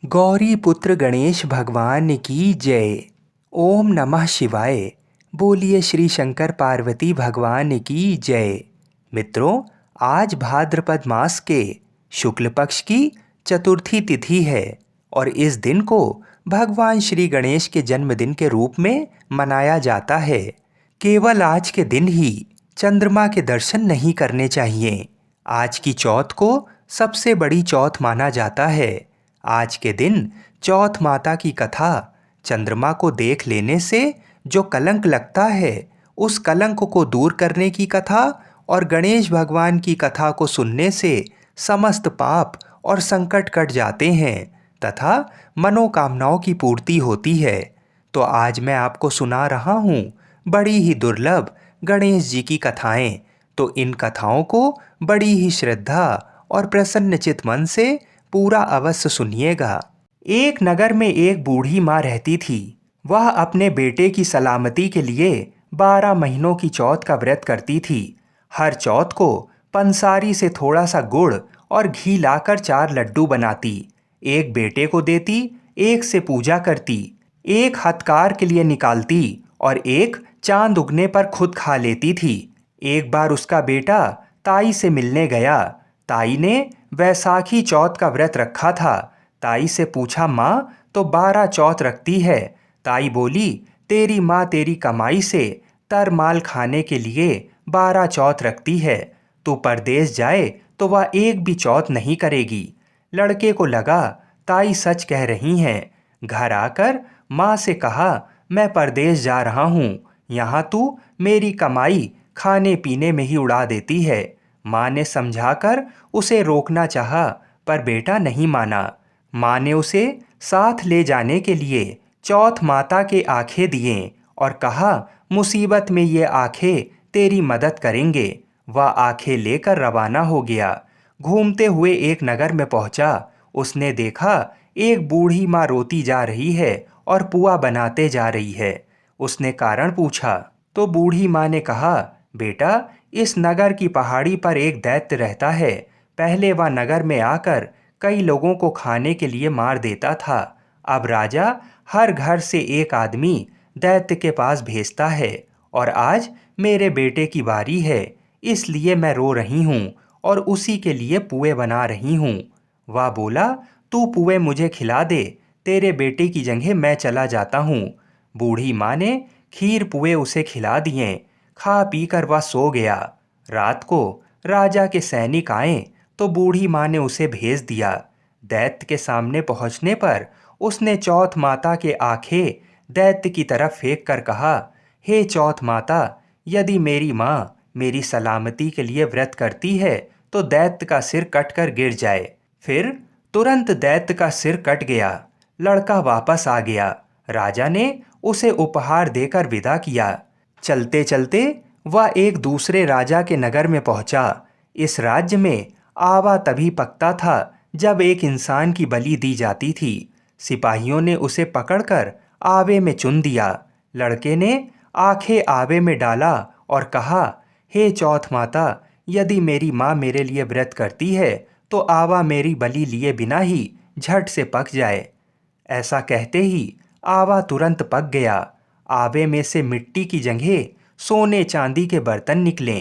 गौरी पुत्र गणेश भगवान की जय। ओम नमः शिवाय। बोलिए श्री शंकर पार्वती भगवान की जय। मित्रों, आज भाद्रपद मास के शुक्ल पक्ष की चतुर्थी तिथि है और इस दिन को भगवान श्री गणेश के जन्मदिन के रूप में मनाया जाता है। केवल आज के दिन ही चंद्रमा के दर्शन नहीं करने चाहिए। आज की चौथ को सबसे बड़ी चौथ माना जाता है। आज के दिन चौथ माता की कथा, चंद्रमा को देख लेने से जो कलंक लगता है उस कलंक को दूर करने की कथा और गणेश भगवान की कथा को सुनने से समस्त पाप और संकट कट जाते हैं तथा मनोकामनाओं की पूर्ति होती है। तो आज मैं आपको सुना रहा हूँ बड़ी ही दुर्लभ गणेश जी की कथाएं। तो इन कथाओं को बड़ी ही श्रद्धा और प्रसन्नचित मन से पूरा अवश्य सुनिएगा। एक नगर में एक बूढ़ी माँ रहती थी। वह अपने बेटे की सलामती के लिए 12 महीनों की चौथ का व्रत करती थी। हर चौथ को पंसारी से थोड़ा सा गुड़ और घी लाकर 4 लड्डू बनाती, एक बेटे को देती, एक से पूजा करती, एक हथकार के लिए निकालती और एक चांद उगने पर खुद खा लेती थी। एक बार उसका बेटा ताई से मिलने गया। ताई ने वैसाखी चौथ का व्रत रखा था। ताई से पूछा, माँ तो 12 चौथ रखती है? ताई बोली, तेरी माँ तेरी कमाई से तरमाल खाने के लिए 12 चौथ रखती है। तू परदेश जाए तो वह एक भी चौथ नहीं करेगी। लड़के को लगा ताई सच कह रही हैं। घर आकर माँ से कहा, मैं परदेश जा रहा हूँ, यहाँ तू मेरी कमाई खाने पीने में ही उड़ा देती है। माँ ने समझाकर उसे रोकना चाहा, पर बेटा नहीं माना। माँ ने उसे साथ ले जाने के लिए चौथ माता के आंखें दिए और कहा, मुसीबत में ये आंखें तेरी मदद करेंगे। वह आंखें लेकर रवाना हो गया। घूमते हुए एक नगर में पहुंचा। उसने देखा एक बूढ़ी माँ रोती जा रही है और पुआ बनाते जा रही है। उसने कारण पूछा तो बूढ़ी माँ ने कहा, बेटा इस नगर की पहाड़ी पर एक दैत्य रहता है। पहले वह नगर में आकर कई लोगों को खाने के लिए मार देता था। अब राजा हर घर से एक आदमी दैत्य के पास भेजता है और आज मेरे बेटे की बारी है, इसलिए मैं रो रही हूँ और उसी के लिए पुए बना रही हूँ। वह बोला, तू पुए मुझे खिला दे, तेरे बेटे की जगह मैं चला जाता हूँ। बूढ़ी माँ ने खीर पुए उसे खिला दिए। खा पी कर वह सो गया। रात को राजा के सैनिक आए तो बूढ़ी माँ ने उसे भेज दिया। दैत्य के सामने पहुंचने पर उसने चौथ माता के आंखें दैत्य की तरफ फेंक कर कहा, हे चौथ माता, यदि मेरी माँ मेरी सलामती के लिए व्रत करती है तो दैत्य का सिर कटकर गिर जाए। फिर तुरंत दैत्य का सिर कट गया। लड़का वापस आ गया। राजा ने उसे उपहार देकर विदा किया। चलते चलते वह एक दूसरे राजा के नगर में पहुंचा। इस राज्य में आवा तभी पकता था जब एक इंसान की बलि दी जाती थी। सिपाहियों ने उसे पकड़कर आवे में चुन दिया। लड़के ने आंखें आवे में डाला और कहा, हे चौथ माता, यदि मेरी माँ मेरे लिए व्रत करती है तो आवा मेरी बलि लिए बिना ही झट से पक जाए। ऐसा कहते ही आवा तुरंत पक गया। आवे में से मिट्टी की जगह सोने चांदी के बर्तन निकले।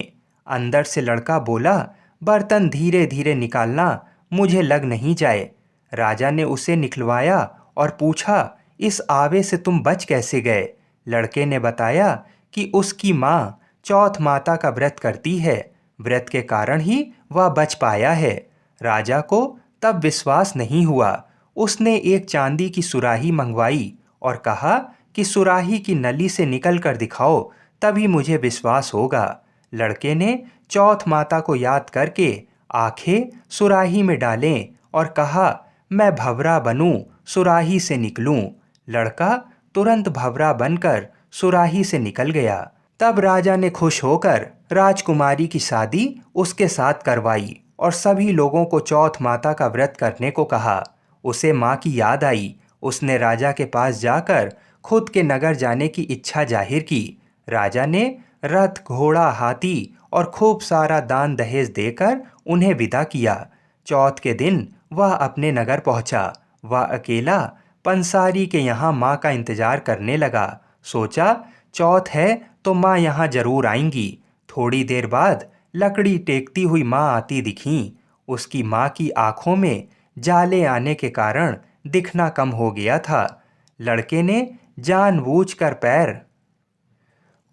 अंदर से लड़का बोला, बर्तन धीरे धीरे निकालना, मुझे लग नहीं जाए। राजा ने उसे निकलवाया और पूछा, इस आवे से तुम बच कैसे गए? लड़के ने बताया कि उसकी माँ चौथ माता का व्रत करती है, व्रत के कारण ही वह बच पाया है। राजा को तब विश्वास नहीं हुआ। उसने एक चांदी की सुराही मंगवाई और कहा कि सुराही की नली से निकल कर दिखाओ, तभी मुझे विश्वास होगा। लड़के ने चौथ माता को याद करके आंखें सुराही में डालें और कहा, मैं भंवरा बनूं, सुराही से निकलूं। लड़का तुरंत भंवरा बनकर सुराही से निकल गया। तब राजा ने खुश होकर राजकुमारी की शादी उसके साथ करवाई और सभी लोगों को चौथ माता का व्रत करने को कहा। उसे माँ की याद आई। उसने राजा के पास जाकर खुद के नगर जाने की इच्छा जाहिर की। राजा ने रथ, घोड़ा, हाथी और खूब सारा दान दहेज देकर उन्हें विदा किया। चौथ के दिन वह अपने नगर पहुंचा। वह अकेला पंसारी के यहाँ माँ का इंतजार करने लगा। सोचा चौथ है तो माँ यहाँ जरूर आएंगी। थोड़ी देर बाद लकड़ी टेकती हुई माँ आती दिखीं। उसकी माँ की आंखों में जाले आने के कारण दिखना कम हो गया था। लड़के ने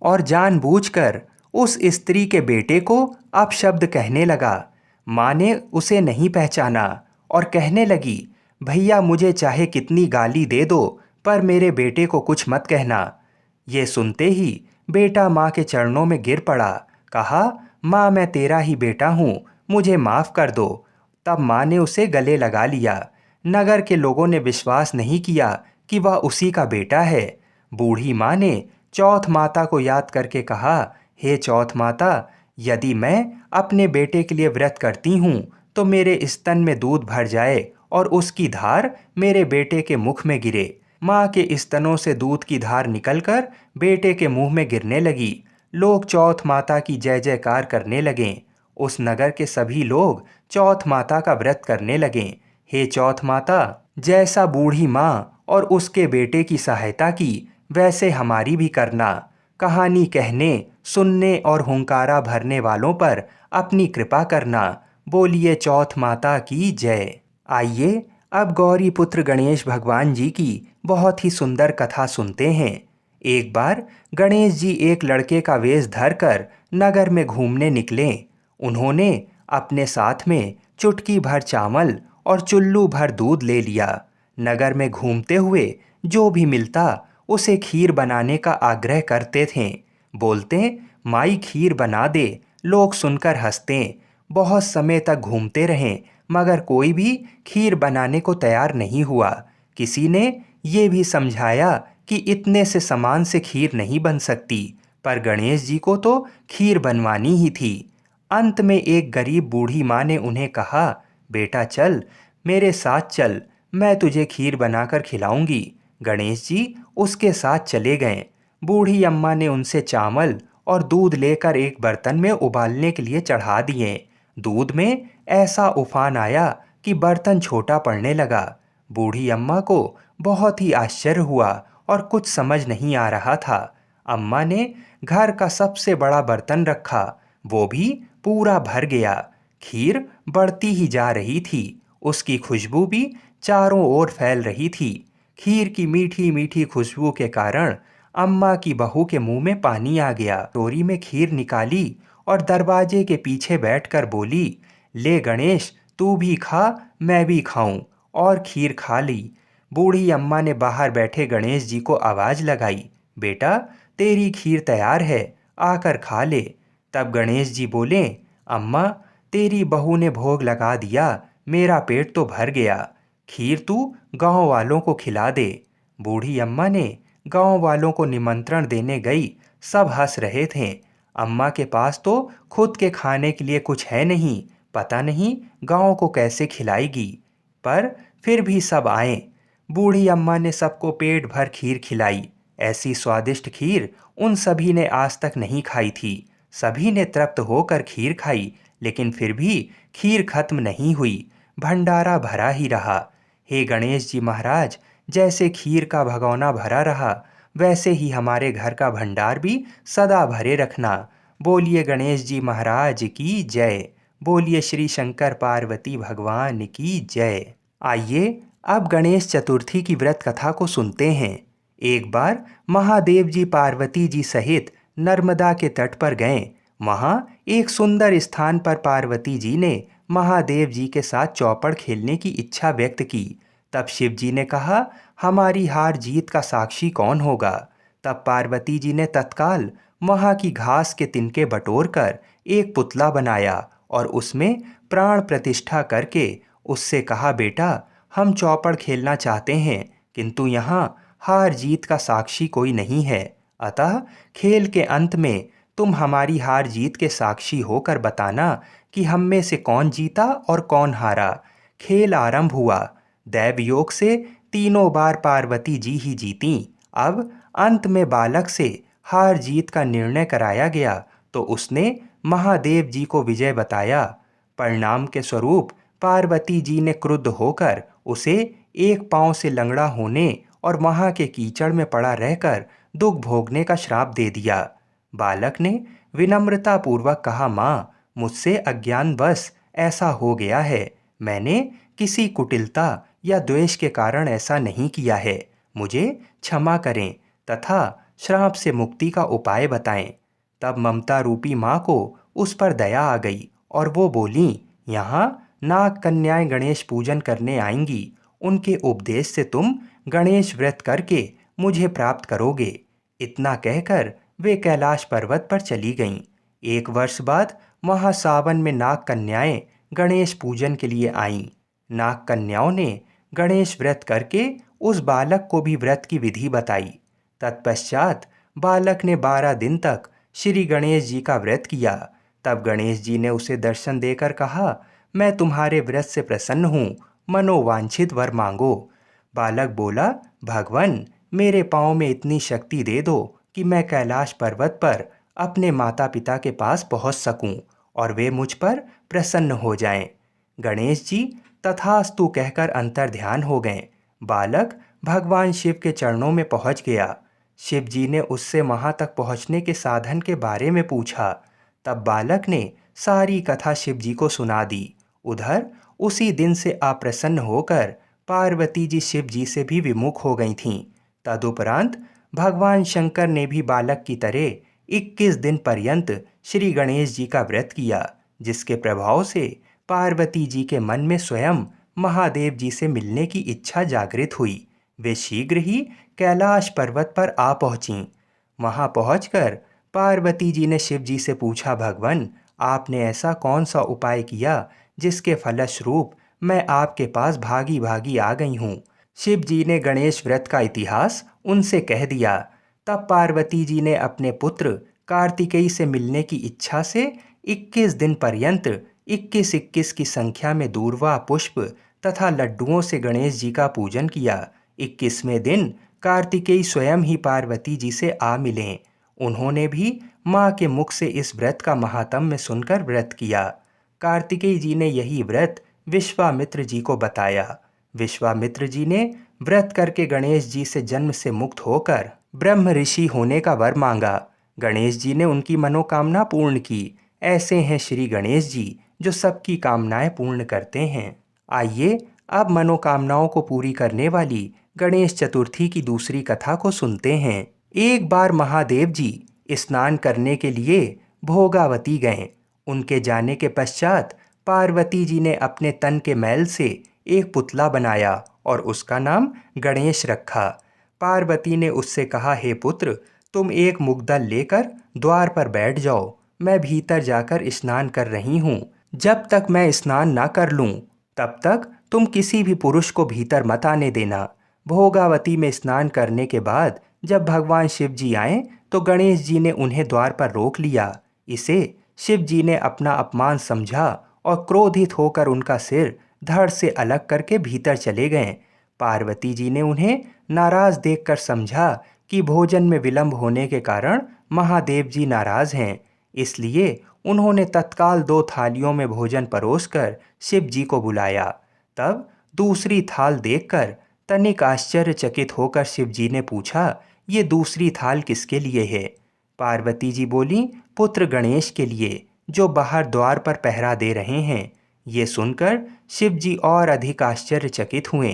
जानबूझकर उस स्त्री के बेटे को अपशब्द कहने लगा। माँ ने उसे नहीं पहचाना और कहने लगी, भैया मुझे चाहे कितनी गाली दे दो पर मेरे बेटे को कुछ मत कहना। ये सुनते ही बेटा माँ के चरणों में गिर पड़ा। कहा, माँ मैं तेरा ही बेटा हूँ, मुझे माफ़ कर दो। तब माँ ने उसे गले लगा लिया। नगर के लोगों ने विश्वास नहीं किया कि वह उसी का बेटा है। बूढ़ी माँ ने चौथ माता को याद करके कहा, हे चौथ माता, यदि मैं अपने बेटे के लिए व्रत करती हूँ तो मेरे स्तन में दूध भर जाए और उसकी धार मेरे बेटे के मुख में गिरे। माँ के स्तनों से दूध की धार निकलकर बेटे के मुंह में गिरने लगी। लोग चौथ माता की जय जयकार करने लगे। उस नगर के सभी लोग चौथ माता का व्रत करने लगे। हे चौथ माता, जैसा बूढ़ी माँ और उसके बेटे की सहायता की वैसे हमारी भी करना। कहानी कहने, सुनने और हुंकारा भरने वालों पर अपनी कृपा करना। बोलिए चौथ माता की जय। आइए अब गौरी पुत्र गणेश भगवान जी की बहुत ही सुंदर कथा सुनते हैं। एक बार गणेश जी एक लड़के का वेश धरकर नगर में घूमने निकले। उन्होंने अपने साथ में चुटकी भर चावल और चुल्लू भर दूध ले लिया। नगर में घूमते हुए जो भी मिलता उसे खीर बनाने का आग्रह करते थे। बोलते, माई खीर बना दे। लोग सुनकर हंसते। बहुत समय तक घूमते रहे मगर कोई भी खीर बनाने को तैयार नहीं हुआ। किसी ने ये भी समझाया कि इतने से सामान से खीर नहीं बन सकती, पर गणेश जी को तो खीर बनवानी ही थी। अंत में एक गरीब बूढ़ी माँ ने उन्हें कहा, बेटा चल, मेरे साथ चल, मैं तुझे खीर बनाकर खिलाऊंगी। गणेश जी उसके साथ चले गए। बूढ़ी अम्मा ने उनसे चावल और दूध लेकर एक बर्तन में उबालने के लिए चढ़ा दिए। दूध में ऐसा उफान आया कि बर्तन छोटा पड़ने लगा। बूढ़ी अम्मा को बहुत ही आश्चर्य हुआ और कुछ समझ नहीं आ रहा था। अम्मा ने घर का सबसे बड़ा बर्तन रखा, वो भी पूरा भर गया। खीर बढ़ती ही जा रही थी, उसकी खुशबू भी चारों ओर फैल रही थी। खीर की मीठी मीठी खुशबू के कारण अम्मा की बहू के मुंह में पानी आ गया। टोरी में खीर निकाली और दरवाजे के पीछे बैठकर बोली, ले गणेश, तू भी खा, मैं भी खाऊं, और खीर खा ली। बूढ़ी अम्मा ने बाहर बैठे गणेश जी को आवाज लगाई, बेटा तेरी खीर तैयार है, आकर खा ले। तब गणेश जी बोले, अम्मा तेरी बहू ने भोग लगा दिया, मेरा पेट तो भर गया, खीर तू गांव वालों को खिला दे। बूढ़ी अम्मा ने गांव वालों को निमंत्रण देने गई। सब हंस रहे थे। अम्मा के पास तो खुद के खाने के लिए कुछ है नहीं, पता नहीं गांव को कैसे खिलाएगी। पर फिर भी सब आए। बूढ़ी अम्मा ने सबको पेट भर खीर खिलाई। ऐसी स्वादिष्ट खीर उन सभी ने आज तक नहीं खाई थी। सभी ने तृप्त होकर खीर खाई, लेकिन फिर भी खीर खत्म नहीं हुई, भंडारा भरा ही रहा। हे गणेश जी महाराज, जैसे खीर का भगोना भरा रहा, वैसे ही हमारे घर का भंडार भी सदा भरे रखना। बोलिए गणेश जी महाराज की जय। बोलिए श्री शंकर पार्वती भगवान की जय। आइए अब गणेश चतुर्थी की व्रत कथा को सुनते हैं। एक बार महादेव जी पार्वती जी सहित नर्मदा के तट पर गए। वहाँ एक सुंदर स्थान पर पार्वती जी ने महादेव जी के साथ चौपड़ खेलने की इच्छा व्यक्त की। तब शिव जी ने कहा, हमारी हार जीत का साक्षी कौन होगा। तब पार्वती जी ने तत्काल वहाँ की घास के तिनके बटोरकर एक पुतला बनाया और उसमें प्राण प्रतिष्ठा करके उससे कहा, बेटा हम चौपड़ खेलना चाहते हैं, किंतु यहाँ हार जीत का साक्षी कोई नहीं है, अतः खेल के अंत में तुम हमारी हार जीत के साक्षी होकर बताना कि हम में से कौन जीता और कौन हारा। खेल आरंभ हुआ। दैव योग से तीनों बार पार्वती जी ही जीतीं। अब अंत में बालक से हार जीत का निर्णय कराया गया तो उसने महादेव जी को विजय बताया। परिणाम के स्वरूप पार्वती जी ने क्रुद्ध होकर उसे एक पांव से लंगड़ा होने और वहां के कीचड़ में पड़ा रहकर दुख भोगने का श्राप दे दिया। बालक ने विनम्रता पूर्वक कहा, माँ, मुझसे अज्ञानवश ऐसा हो गया है। मैंने किसी कुटिलता या द्वेष के कारण ऐसा नहीं किया है। मुझे क्षमा करें तथा श्राप से मुक्ति का उपाय बताएं। तब ममता रूपी माँ को उस पर दया आ गई और वो बोली, यहाँ नाग कन्याएं गणेश पूजन करने आएंगी। उनके उपदेश से तुम गणेश व्रत करके मुझे प्राप्त करोगे। इतना कहकर वे कैलाश पर्वत पर चली गईं। एक वर्ष बाद वहां सावन में नाग कन्याएं गणेश पूजन के लिए आईं। नाग कन्याओं ने गणेश व्रत करके उस बालक को भी व्रत की विधि बताई। तत्पश्चात बालक ने 12 दिन तक श्री गणेश जी का व्रत किया। तब गणेश जी ने उसे दर्शन देकर कहा, मैं तुम्हारे व्रत से प्रसन्न हूँ, मनोवांछित वर मांगो। बालक बोला, भगवान, मेरे पाँव में इतनी शक्ति दे दो कि मैं कैलाश पर्वत पर अपने माता पिता के पास पहुँच सकूं और वे मुझ पर प्रसन्न हो जाएं। गणेश जी तथास्तु कहकर अंतर ध्यान हो गए। बालक भगवान शिव के चरणों में पहुंच गया। शिव जी ने उससे वहां तक पहुंचने के साधन के बारे में पूछा। तब बालक ने सारी कथा शिव जी को सुना दी। उधर उसी दिन से अप्रसन्न होकर पार्वती जी शिव जी से भी विमुख हो गई थीं। तदुपरांत भगवान शंकर ने भी बालक की तरह 21 दिन पर्यंत श्री गणेश जी का व्रत किया, जिसके प्रभाव से पार्वती जी के मन में स्वयं महादेव जी से मिलने की इच्छा जागृत हुई। वे शीघ्र ही कैलाश पर्वत पर आ पहुंचीं। वहां पहुंचकर पार्वती जी ने शिव जी से पूछा, भगवान, आपने ऐसा कौन सा उपाय किया जिसके फलस्वरूप मैं आपके पास भागी भागी आ गई हूँ। शिव जी ने गणेश व्रत का इतिहास उनसे कह दिया। तब पार्वती जी ने अपने पुत्र कार्तिकेय से मिलने की इच्छा से 21 दिन पर्यंत 21-21 की संख्या में दूर्वा पुष्प तथा लड्डुओं से गणेश जी का पूजन किया। 21वें दिन कार्तिकेय स्वयं ही पार्वती जी से आ मिले। उन्होंने भी माँ के मुख से इस व्रत का महात्म्य सुनकर व्रत किया। कार्तिकेय जी ने यही व्रत विश्वामित्र जी को बताया। विश्वामित्र जी ने व्रत करके गणेश जी से जन्म से मुक्त होकर ब्रह्म ऋषि होने का वर मांगा। गणेश जी ने उनकी मनोकामना पूर्ण की। ऐसे हैं श्री गणेश जी जो सबकी कामनाएं पूर्ण करते हैं। आइए अब मनोकामनाओं को पूरी करने वाली गणेश चतुर्थी की दूसरी कथा को सुनते हैं। एक बार महादेव जी स्नान करने के लिए भोगावती गए। उनके जाने के पश्चात पार्वती जी ने अपने तन के मैल से एक पुतला बनाया और उसका नाम गणेश रखा। पार्वती ने उससे कहा, हे पुत्र, तुम एक मुग्दल लेकर द्वार पर बैठ जाओ। मैं भीतर जाकर स्नान कर रही हूँ। जब तक मैं स्नान ना कर लूँ तब तक तुम किसी भी पुरुष को भीतर मत आने देना। भोगावती में स्नान करने के बाद जब भगवान शिव जी आए तो गणेश जी ने उन्हें द्वार पर रोक लिया। इसे शिव जी ने अपना अपमान समझा और क्रोधित होकर उनका सिर धड़ से अलग करके भीतर चले गए। पार्वती जी ने उन्हें नाराज देखकर समझा कि भोजन में विलंब होने के कारण महादेव जी नाराज हैं। इसलिए उन्होंने तत्काल 2 थालियों में भोजन परोसकर शिव जी को बुलाया। तब दूसरी थाल देखकर तनिक आश्चर्यचकित होकर शिव जी ने पूछा, ये दूसरी थाल किसके लिए है? पार्वती जी बोली, पुत्र गणेश के लिए, जो बाहर द्वार पर पहरा दे रहे हैं। ये सुनकर शिव जी और अधिक आश्चर्यचकित हुए।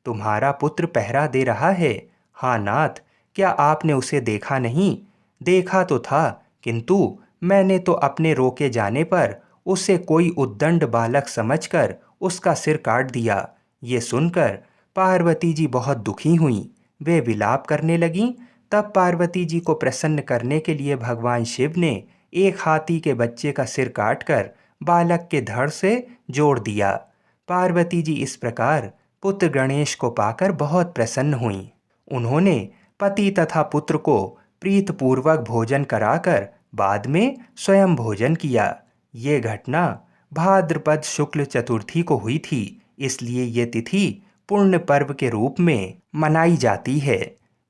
तुम्हारा पुत्र पहरा दे रहा है? हाँ नाथ, क्या आपने उसे देखा नहीं? देखा तो था, किंतु मैंने तो अपने रोके जाने पर उसे कोई उद्दंड बालक समझकर उसका सिर काट दिया। ये सुनकर पार्वती जी बहुत दुखी हुईं। वे विलाप करने लगीं। तब पार्वती जी को प्रसन्न करने के लिए भगवान शिव ने एक हाथी के बच्चे का सिर काटकर बालक के धड़ से जोड़ दिया। पार्वती जी इस प्रकार पुत्र गणेश को पाकर बहुत प्रसन्न हुईं। उन्होंने पति तथा पुत्र को प्रीतपूर्वक भोजन कराकर बाद में स्वयं भोजन किया। ये घटना भाद्रपद शुक्ल चतुर्थी को हुई थी, इसलिए ये तिथि पुण्य पर्व के रूप में मनाई जाती है।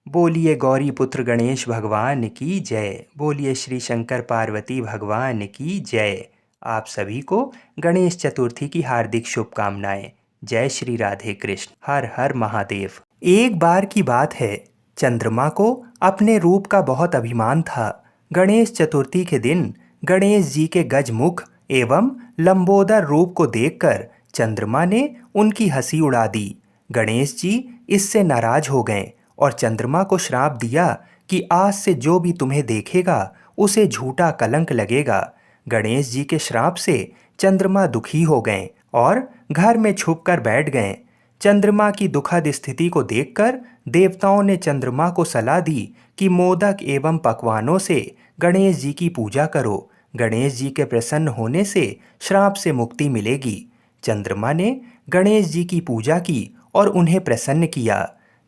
बोलिए गौरी पुत्र गणेश भगवान की जय। बोलिए श्री शंकर पार्वती भगवान की जय। आप सभी को गणेश चतुर्थी की हार्दिक शुभकामनाएं। जय श्री राधे कृष्ण। हर हर महादेव। एक बार की बात है, चंद्रमा को अपने रूप का बहुत अभिमान था। गणेश चतुर्थी के दिन गणेश जी के गजमुख एवं लंबोदर रूप को देखकर चंद्रमा ने उनकी हंसी उड़ा दी। गणेश जी इससे नाराज हो गए और चंद्रमा को श्राप दिया कि आज से जो भी तुम्हें देखेगा उसे झूठा कलंक लगेगा। गणेश जी के श्राप से चंद्रमा दुखी हो गए और घर में छुपकर बैठ गए। चंद्रमा की दुखद स्थिति को देखकर देवताओं ने चंद्रमा को सलाह दी कि मोदक एवं पकवानों से गणेश जी की पूजा करो। गणेश जी के प्रसन्न होने से श्राप से मुक्ति मिलेगी। चंद्रमा ने गणेश जी की पूजा की और उन्हें प्रसन्न किया।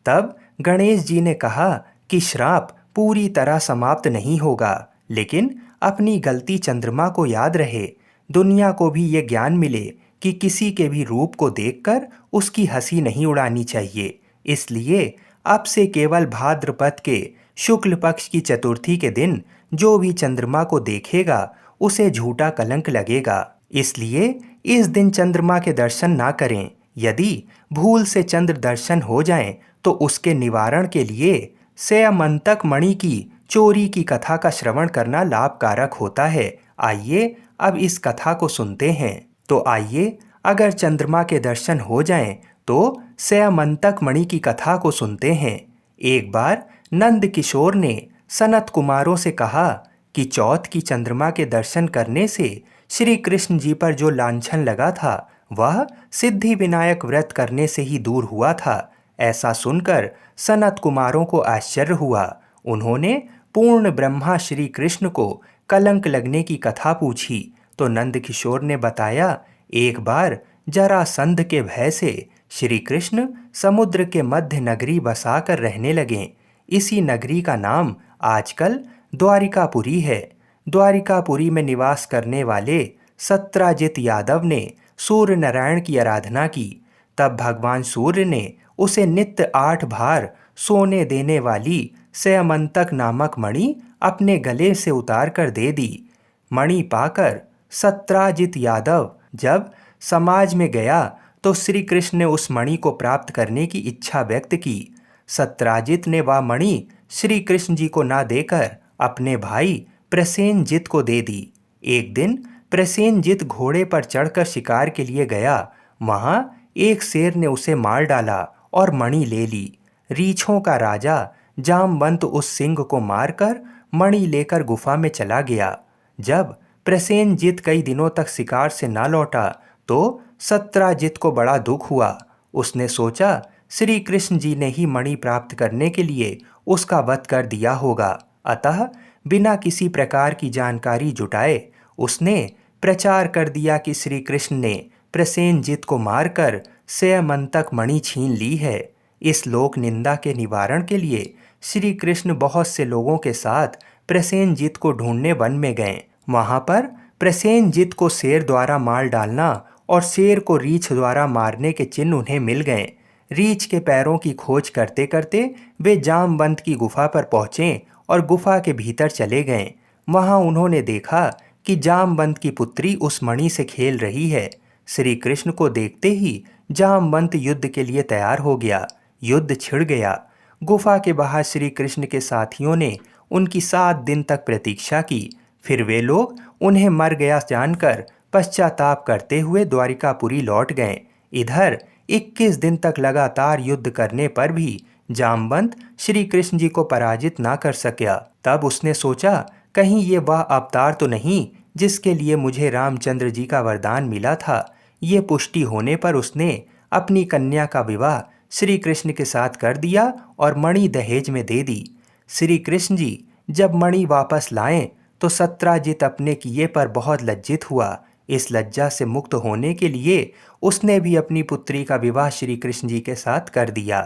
तब गणेश जी ने कहा कि श्राप पूरी तरह समाप्त नहीं होगा, लेकिन अपनी गलती चंद्रमा को याद रहे। दुनिया को भी ये ज्ञान मिले कि किसी के भी रूप को देखकर उसकी हंसी नहीं उड़ानी चाहिए। इसलिए अब से केवल भाद्रपद के शुक्ल पक्ष की चतुर्थी के दिन जो भी चंद्रमा को देखेगा उसे झूठा कलंक लगेगा। इसलिए इस दिन चंद्रमा के दर्शन ना करें। यदि भूल से चंद्र दर्शन हो जाएं तो उसके निवारण के लिए स्यमंतक मणि की चोरी की कथा का श्रवण करना लाभकारक होता है। आइए अब इस कथा को सुनते हैं। तो आइए, अगर चंद्रमा के दर्शन हो जाएं तो स्यमंतक मणि की कथा को सुनते हैं। एक बार नंद किशोर ने सनत कुमारों से कहा कि चौथ की चंद्रमा के दर्शन करने से श्री कृष्ण जी पर जो लांछन लगा था वह सिद्धि विनायक व्रत करने से ही दूर हुआ था। ऐसा सुनकर सनत कुमारों को आश्चर्य हुआ। उन्होंने पूर्ण ब्रह्मा श्री कृष्ण को कलंक लगने की कथा पूछी तो नंद किशोर ने बताया, एक बार जरासंध के भय से श्री कृष्ण समुद्र के मध्य नगरी बसाकर रहने लगे। इसी नगरी का नाम आजकल द्वारिकापुरी है। द्वारिकापुरी में निवास करने वाले सत्राजित यादव ने सूर्य नारायण की आराधना की। तब भगवान सूर्य ने उसे नित्य 8 भार सोने देने वाली स्यमंतक नामक मणि अपने गले से उतार कर दे दी। मणि पाकर सत्राजित यादव जब समाज में गया तो श्री कृष्ण ने उस मणि को प्राप्त करने की इच्छा व्यक्त की। सत्राजित ने वह मणि श्री कृष्ण जी को ना देकर अपने भाई प्रसेनजित को दे दी। एक दिन प्रसेनजित घोड़े पर चढ़कर शिकार के लिए गया। वहां एक शेर ने उसे मार डाला और मणि ले ली। रीछों का राजा जामवंत उस सिंह को मारकर मणि लेकर गुफा में चला गया। जब प्रसेनजित कई दिनों तक शिकार से ना लौटा तो सत्राजित को बड़ा दुख हुआ। उसने सोचा श्री कृष्ण जी ने ही मणि प्राप्त करने के लिए उसका वध कर दिया होगा। अतः बिना किसी प्रकार की जानकारी जुटाए उसने प्रचार कर दिया कि श्री कृष्ण ने प्रसेनजित को मारकर स्यमंतक मणि छीन ली है। इस लोक निंदा के निवारण के लिए श्री कृष्ण बहुत से लोगों के साथ प्रसेनजित को ढूंढने वन में गए। वहां पर प्रसेनजित को शेर द्वारा मार डालना और शेर को रीछ द्वारा मारने के चिन्ह उन्हें मिल गए। रीछ के पैरों की खोज करते करते वे जामवंत की गुफा पर पहुंचे और गुफा के भीतर चले गए। वहां उन्होंने देखा कि जामवंत की पुत्री उस मणि से खेल रही है। श्री कृष्ण को देखते ही जामवंत युद्ध के लिए तैयार हो गया। युद्ध छिड़ गया। गुफा के बाहर श्री कृष्ण के साथियों ने उनकी 7 दिन तक प्रतीक्षा की। फिर वे लोग उन्हें मर गया जानकर पश्चाताप करते हुए द्वारिकापुरी लौट गए। इधर 21 दिन तक लगातार युद्ध करने पर भी जामवंत श्री कृष्ण जी को पराजित ना कर सका। तब उसने सोचा, कहीं ये वह अवतार तो नहीं जिसके लिए मुझे रामचंद्र जी का वरदान मिला था। ये पुष्टि होने पर उसने अपनी कन्या का विवाह श्री कृष्ण के साथ कर दिया और मणि दहेज में दे दी। श्री कृष्ण जी जब मणि वापस लाएं तो सत्राजित अपने किए पर बहुत लज्जित हुआ। इस लज्जा से मुक्त होने के लिए उसने भी अपनी पुत्री का विवाह श्री कृष्ण जी के साथ कर दिया।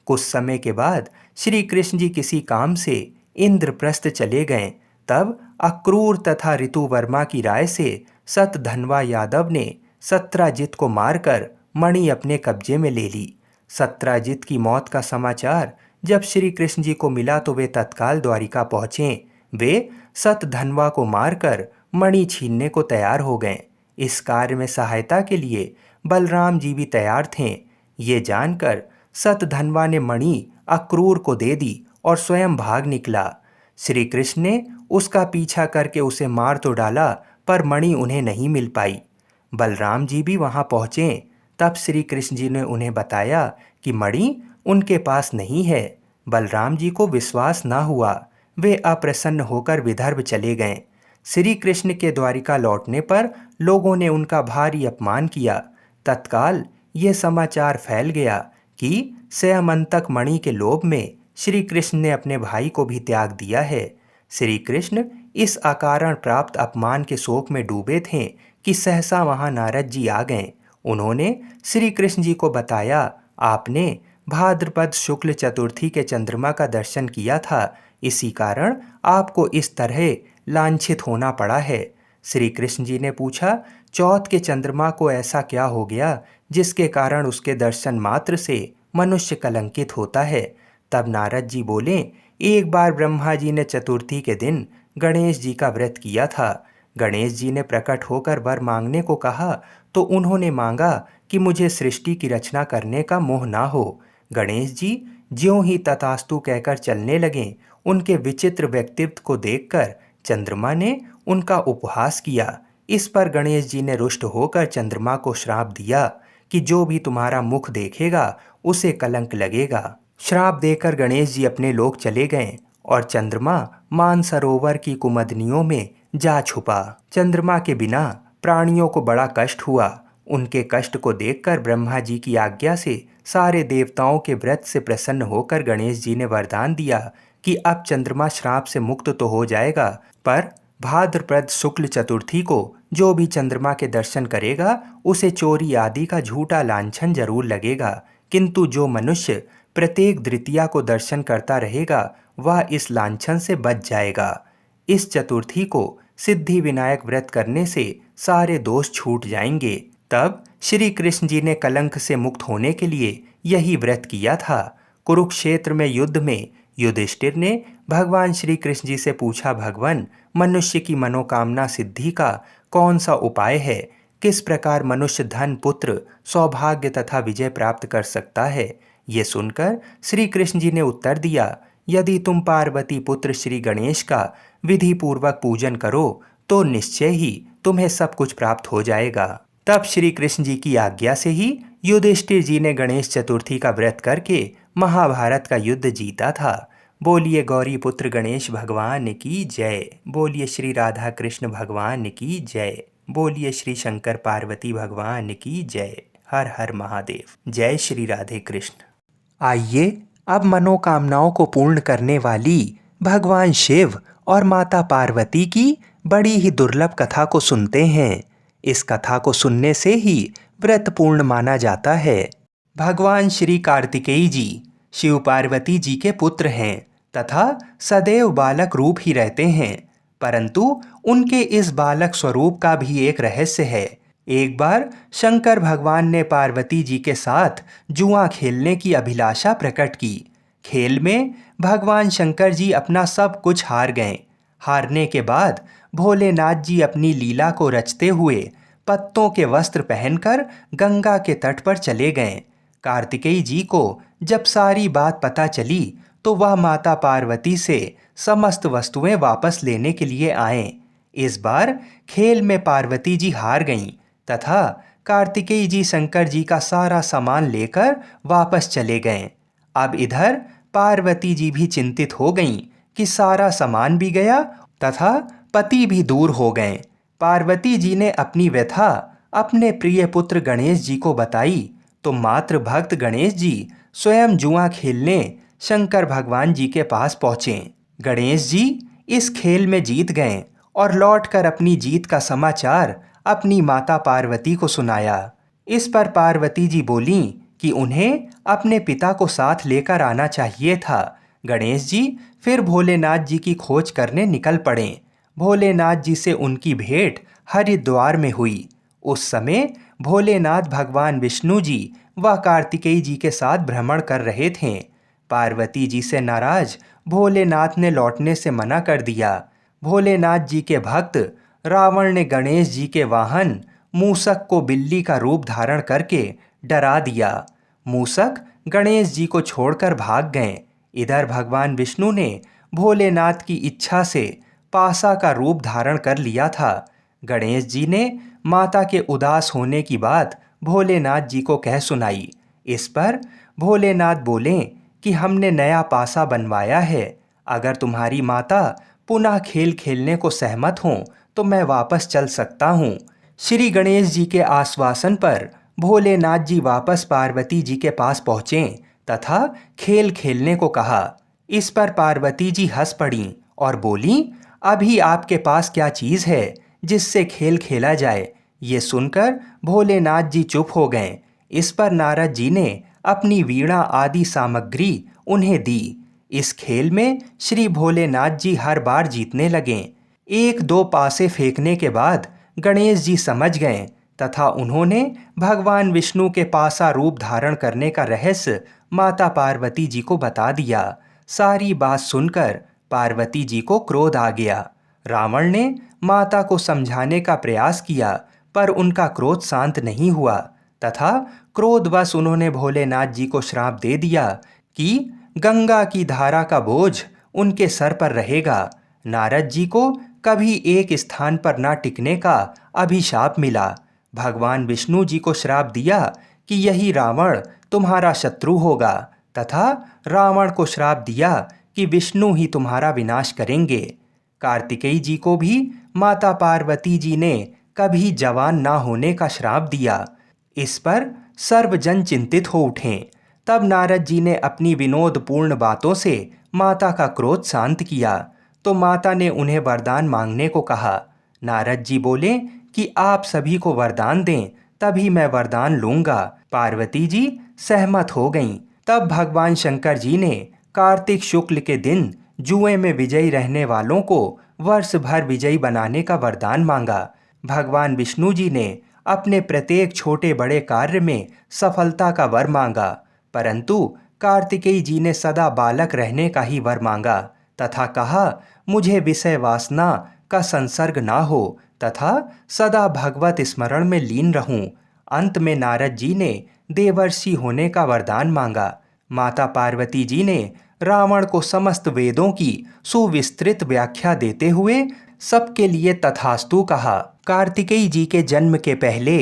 कुछ समय के बाद श्री कृष्ण जी किसी काम से इंद्रप्रस्थ चले गए। तब अक्रूर तथा ऋतुवर्मा की राय से सतधनवा यादव ने सत्राजित को मारकर मणि अपने कब्जे में ले ली। सत्राजित की मौत का समाचार जब श्री कृष्ण जी को मिला तो वे तत्काल द्वारिका पहुंचे। वे सतधनवा को मारकर मणि छीनने को तैयार हो गए। इस कार्य में सहायता के लिए बलराम जी भी तैयार थे। ये जानकर सतधनवा ने मणि अक्रूर को दे दी और स्वयं भाग निकला। श्री कृष्ण ने उसका पीछा करके उसे मार तो डाला, पर मणि उन्हें नहीं मिल पाई। बलराम जी भी वहां पहुंचे। तब श्री कृष्ण जी ने उन्हें बताया कि मणि उनके पास नहीं है। बलराम जी को विश्वास न हुआ। वे अप्रसन्न होकर विदर्भ चले गए। श्री कृष्ण के द्वारिका लौटने पर लोगों ने उनका भारी अपमान किया। तत्काल ये समाचार फैल गया कि स्यमंतक मणि के लोभ में श्री कृष्ण ने अपने भाई को भी त्याग दिया है। श्री कृष्ण इस अकारण प्राप्त अपमान के शोक में डूबे थे कि सहसा वहां नारद जी आ गए। उन्होंने श्री कृष्ण जी को बताया, आपने भाद्रपद शुक्ल चतुर्थी के चंद्रमा का दर्शन किया था, इसी कारण आपको इस तरह लांछित होना पड़ा है। श्री कृष्ण जी ने पूछा, चौथ के चंद्रमा को ऐसा क्या हो गया जिसके कारण उसके दर्शन मात्र से मनुष्य कलंकित होता है? तब नारद जी बोले, एक बार ब्रह्मा जी ने चतुर्थी के दिन गणेश जी का व्रत किया था। गणेश जी ने प्रकट होकर वर मांगने को कहा तो उन्होंने मांगा कि मुझे सृष्टि की रचना करने का मोह ना हो। गणेश जी ज्यों ही तथास्तु कहकर चलने लगे, उनके विचित्र व्यक्तित्व को देखकर चंद्रमा ने उनका उपहास किया। इस पर गणेश जी ने रुष्ट होकर चंद्रमा को श्राप दिया कि जो भी तुम्हारा मुख देखेगा उसे कलंक लगेगा। श्राप देकर गणेश जी अपने लोक चले गए और चंद्रमा मानसरोवर की कुमदनियों में जा छुपा। चंद्रमा के बिना प्राणियों को बड़ा कष्ट हुआ। उनके कष्ट को देखकर ब्रह्मा जी की आज्ञा से सारे देवताओं के व्रत से प्रसन्न होकर गणेश जी ने वरदान दिया कि अब चंद्रमा श्राप से मुक्त तो हो जाएगा, पर भाद्रपद शुक्ल चतुर्थी को जो भी चंद्रमा के दर्शन करेगा उसे चोरी आदि का झूठा लांछन जरूर लगेगा, किंतु जो मनुष्य प्रत्येक द्वितीया को दर्शन करता रहेगा वह इस लांछन से बच जाएगा। इस चतुर्थी को सिद्धि विनायक व्रत करने से सारे दोष छूट जाएंगे। तब श्री कृष्ण जी ने कलंक से मुक्त होने के लिए यही व्रत किया था। कुरुक्षेत्र में युद्ध में युधिष्ठिर ने भगवान श्री कृष्ण जी से पूछा, भगवान, मनुष्य की मनोकामना सिद्धि का कौन सा उपाय है? किस प्रकार मनुष्य धन, पुत्र, सौभाग्य तथा विजय प्राप्त कर सकता है? ये सुनकर श्री कृष्ण जी ने उत्तर दिया, यदि तुम पार्वती पुत्र श्री गणेश का विधि पूर्वक पूजन करो तो निश्चय ही तुम्हें सब कुछ प्राप्त हो जाएगा। तब श्री कृष्ण जी की आज्ञा से ही युधिष्ठिर जी ने गणेश चतुर्थी का व्रत करके महाभारत का युद्ध जीता था। बोलिए गौरी पुत्र गणेश भगवान की जय। बोलिए श्री राधा कृष्ण भगवान की जय। बोलिए श्री शंकर पार्वती भगवान की जय। हर हर महादेव। जय श्री राधे कृष्ण। आइए अब मनोकामनाओं को पूर्ण करने वाली भगवान शिव और माता पार्वती की बड़ी ही दुर्लभ कथा को सुनते हैं। इस कथा को सुनने से ही व्रत पूर्ण माना जाता है। भगवान श्री कार्तिकेय जी शिव पार्वती जी के पुत्र हैं तथा सदैव बालक रूप ही रहते हैं, परंतु उनके इस बालक स्वरूप का भी एक रहस्य है। एक बार शंकर भगवान ने पार्वती जी के साथ जुआ खेलने की अभिलाषा प्रकट की। खेल में भगवान शंकर जी अपना सब कुछ हार गए। हारने के बाद भोलेनाथ जी अपनी लीला को रचते हुए पत्तों के वस्त्र पहनकर गंगा के तट पर चले गए। कार्तिकेय जी को जब सारी बात पता चली तो वह माता पार्वती से समस्त वस्तुएं वापस लेने के लिए आए। इस बार खेल में पार्वती जी हार गईं तथा कार्तिकेय जी शंकर जी का सारा सामान लेकर वापस चले गए। अब इधर पार्वती जी भी चिंतित हो गईं कि सारा सामान भी गया तथा पति भी दूर हो गए। पार्वती जी ने अपनी व्यथा अपने प्रिय पुत्र गणेश जी को बताई तो मात्र भक्त गणेश जी स्वयं जुआ खेलने शंकर भगवान जी के पास पहुंचे। गणेश जी इस खेल में जीत गए और लौटकर अपनी जीत का समाचार अपनी माता पार्वती को सुनाया। इस पर पार्वती जी बोलीं कि उन्हें अपने पिता को साथ लेकर आना चाहिए था। गणेश जी फिर भोलेनाथ जी की खोज करने निकल पड़े। भोलेनाथ जी से उनकी भेंट हरिद्वार में हुई। उस समय भोलेनाथ भगवान विष्णु जी व कार्तिकेय जी के साथ भ्रमण कर रहे थे। पार्वती जी से नाराज भोलेनाथ ने लौटने से मना कर दिया। भोलेनाथ जी के भक्त रावण ने गणेश जी के वाहन मूसक को बिल्ली का रूप धारण करके डरा दिया। मूसक गणेश जी को छोड़कर भाग गए। इधर भगवान विष्णु ने भोलेनाथ की इच्छा से पासा का रूप धारण कर लिया था। गणेश जी ने माता के उदास होने की बात भोलेनाथ जी को कह सुनाई। इस पर भोलेनाथ बोले कि हमने नया पासा बनवाया है। अगर तुम्हारी माता पुनः खेल खेलने को सहमत हों तो मैं वापस चल सकता हूँ। श्री गणेश जी के आश्वासन पर भोलेनाथ जी वापस पार्वती जी के पास पहुँचे तथा खेल खेलने को कहा। इस पर पार्वती जी हंस पड़ीं और बोली, अभी आपके पास क्या चीज़ है जिससे खेल खेला जाए। ये सुनकर भोलेनाथ जी चुप हो गए। इस पर नारद जी ने अपनी वीणा आदि सामग्री उन्हें दी। इस खेल में श्री भोलेनाथ जी हर बार जीतने लगे। एक दो पासे फेंकने के बाद गणेश जी समझ गए तथा उन्होंने भगवान विष्णु के पासा रूप धारण करने का रहस्य माता पार्वती जी को बता दिया। सारी बात सुनकर पार्वती जी को क्रोध आ गया। रावण ने माता को समझाने का प्रयास किया पर उनका क्रोध शांत नहीं हुआ तथा क्रोधवश उन्होंने भोलेनाथ जी को श्राप दे दिया कि गंगा की धारा का बोझ उनके सर पर रहेगा। नारद जी को कभी एक स्थान पर ना टिकने का अभिशाप मिला। भगवान विष्णु जी को श्राप दिया कि यही रावण तुम्हारा शत्रु होगा तथा रावण को श्राप दिया कि विष्णु ही तुम्हारा विनाश करेंगे। कार्तिकेय जी को भी माता पार्वती जी ने कभी जवान ना होने का श्राप दिया। इस पर सर्वजन चिंतित हो उठे। तब नारद जी ने अपनी विनोदपूर्ण बातों से माता का क्रोध शांत किया तो माता ने उन्हें वरदान मांगने को कहा। नारद जी बोले कि आप सभी को वरदान दें तभी मैं वरदान लूंगा। पार्वती जी सहमत हो गईं। तब भगवान शंकर जी ने कार्तिक शुक्ल के दिन जुए में विजयी रहने वालों को वर्ष भर विजयी बनाने का वरदान मांगा। भगवान विष्णु जी ने अपने प्रत्येक छोटे बड़े कार्य में सफलता का वर मांगा, परंतु कार्तिकेय जी ने सदा बालक रहने का ही वर मांगा तथा कहा, मुझे विषय वासना का संसर्ग ना हो तथा सदा भगवत स्मरण में लीन रहूं। अंत में नारद जी ने देवर्षि होने का वरदान मांगा। माता पार्वती जी ने रावण को समस्त वेदों की सुविस्तृत व्याख्या देते हुए सबके लिए तथास्तु कहा। कार्तिकेय जी के जन्म के पहले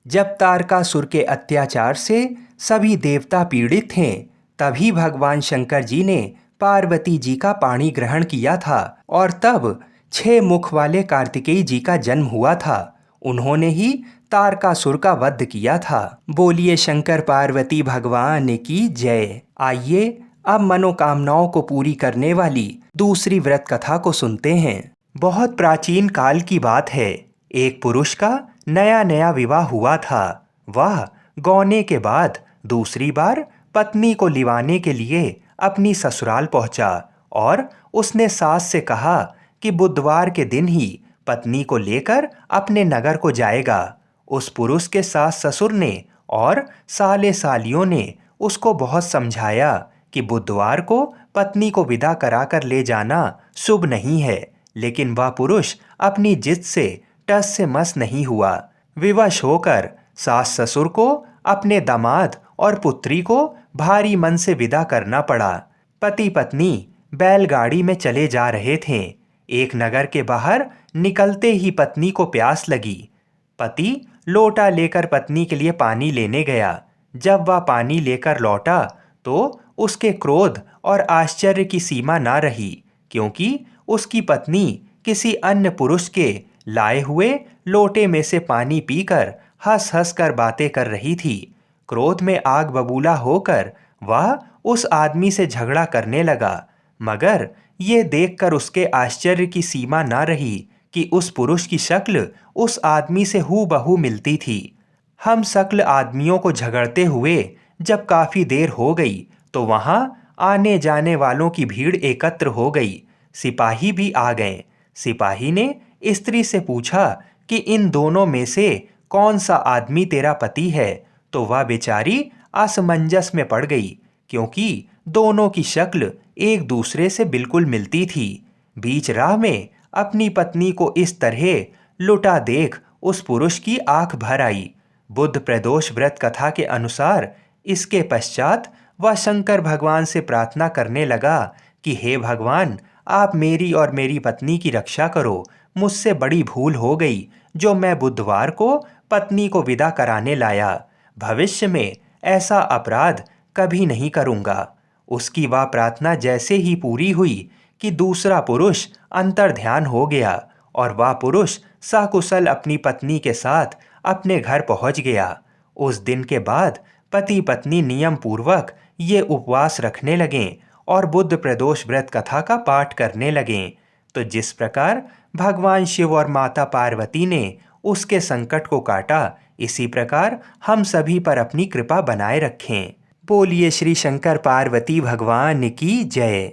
जब तारकासुर के अत्याचार से सभी देवता पीड़ित थे, तभी भगवान शंकर जी ने पार्वती जी का पाणी ग्रहण किया था और तब 6 मुख वाले कार्तिकेय जी का जन्म हुआ था। उन्होंने ही तारकासुर का वध किया था। बोलिए शंकर पार्वती भगवान की जय। आइए अब मनोकामनाओं को पूरी करने वाली दूसरी व्रत कथा को सुनते हैं। बहुत प्राचीन काल की बात है। एक पुरुष का नया नया विवाह हुआ था। वह गौने के बाद दूसरी बार पत्नी को लिवाने के लिए अपनी ससुराल पहुंचा और उसने सास से कहा कि बुधवार के दिन ही पत्नी को लेकर अपने नगर को जाएगा। उस पुरुष के सास ससुर ने और साले सालियों ने उसको बहुत समझाया कि बुधवार को पत्नी को विदा कराकर ले जाना शुभ नहीं है, लेकिन वह पुरुष अपनी जिद से टस से मस नहीं हुआ। विवश होकर सास ससुर को अपने दामाद और पुत्री को भारी मन से विदा करना पड़ा। पति पत्नी बैलगाड़ी में चले जा रहे थे। एक नगर के बाहर निकलते ही पत्नी को प्यास लगी। पति लोटा लेकर पत्नी के लिए पानी लेने गया। जब वह पानी लेकर लौटा तो उसके क्रोध और आश्चर्य की सीमा ना रही, क्योंकि उसकी पत्नी किसी अन्य पुरुष के लाए हुए लोटे में से पानी पीकर हंस हंस कर बातें कर रही थी। क्रोध में आग बबूला होकर वह उस आदमी से झगड़ा करने लगा, मगर ये देखकर उसके आश्चर्य की सीमा ना रही कि उस पुरुष की शक्ल उस आदमी से हूबहू मिलती थी। हम शक्ल आदमियों को झगड़ते हुए जब काफी देर हो गई तो वहां आने जाने वालों की भीड़ एकत्र हो गई। सिपाही भी आ गए। सिपाही ने स्त्री से पूछा कि इन दोनों में से कौन सा आदमी तेरा पति है, तो वह बेचारी असमंजस में पड़ गई, क्योंकि दोनों की शक्ल एक दूसरे से बिल्कुल मिलती थी। बीच राह में अपनी पत्नी को इस तरह लुटा देख उस पुरुष की आंख भर आई। बुद्ध प्रदोष व्रत कथा के अनुसार इसके पश्चात वह शंकर भगवान से प्रार्थना करने लगा कि हे भगवान, आप मेरी और मेरी पत्नी की रक्षा करो। मुझसे बड़ी भूल हो गई जो मैं बुधवार को पत्नी को विदा कराने लाया। भविष्य में ऐसा अपराध कभी नहीं करूंगा। उसकी वह प्रार्थना जैसे ही पूरी हुई कि दूसरा पुरुष अंतर्ध्यान हो गया और वह पुरुष सकुशल अपनी पत्नी के साथ अपने घर पहुंच गया। उस दिन के बाद पति पत्नी नियम पूर्वक ये उपवास रखने लगें और बुद्ध प्रदोष व्रत कथा का पाठ करने लगें। तो जिस प्रकार भगवान शिव और माता पार्वती ने उसके संकट को काटा, इसी प्रकार हम सभी पर अपनी कृपा बनाए रखें। बोलिए श्री शंकर पार्वती भगवान की जय।